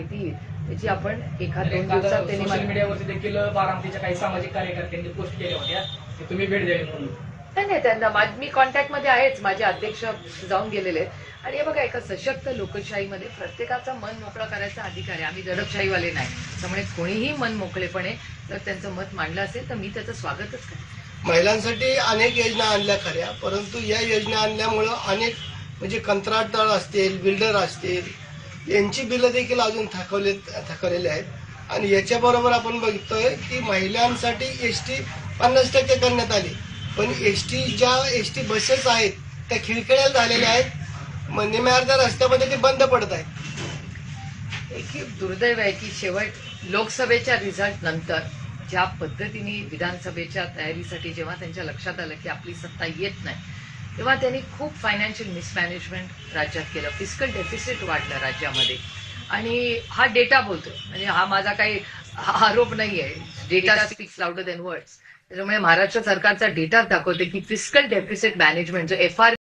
माहिती येईल त्याची आपण एखाद आणि 2 दिवसात सोशल त्यांनी मीडियावरती देखील बारामतीच्या काही सामाजिक कार्यकर्त्यांनी पोस्ट केल्या होत्या की तुम्ही भेट द्यावी म्हणून. नाही त्यांना मी कॉन्टॅक्टमध्ये आहेच, माझे अध्यक्ष जाऊन गेलेले आहेत. आणि हे बघा, एका सशक्त लोकशाहीमध्ये प्रत्येकाचा मन मोकळा करायचा अधिकार आहे. आम्ही दडपशाहीवाले नाही. त्यामुळे कोणीही मन मोकळेपणे जर त्यांचं मत मांडलं असेल तर मी त्याचं स्वागतच करेन. महिलांसाठी अनेक योजना आणल्या खऱ्या, परंतु या योजना आणल्यामुळं अनेक म्हणजे कंत्राटदार असतील, बिल्डर असतील, यांची बिलं देखील अजून थकवलेली आहेत. आणि याच्याबरोबर आपण बघतोय की महिलांसाठी एसटी 50% करण्यात आली, पण एसटी बसेस आहेत त्या खिळखिळ्या झालेल्या आहेत. निम्या अर्ध्या रस्त्यामध्ये ते बंद पडत आहेत. एक दुर्दैव आहे की शेवट लोकसभेच्या रिझल्ट नंतर ज्या पद्धतीने विधानसभेच्या तयारीसाठी जेव्हा त्यांच्या लक्षात आलं की आपली सत्ता येत नाही, तेव्हा त्यांनी खूप फायनान्शियल मिसमॅनेजमेंट राज्यात केलं. फिस्कल डेफिसिट वाढलं राज्यामध्ये. आणि हा डेटा बोलतोय, म्हणजे हा माझा काही आरोप नाही आहे. Data speaks louder than words. त्याच्यामुळे महाराष्ट्र सरकारचा डेटा दाखवते की फिस्कल डेफिसिट मॅनेजमेंट जो FR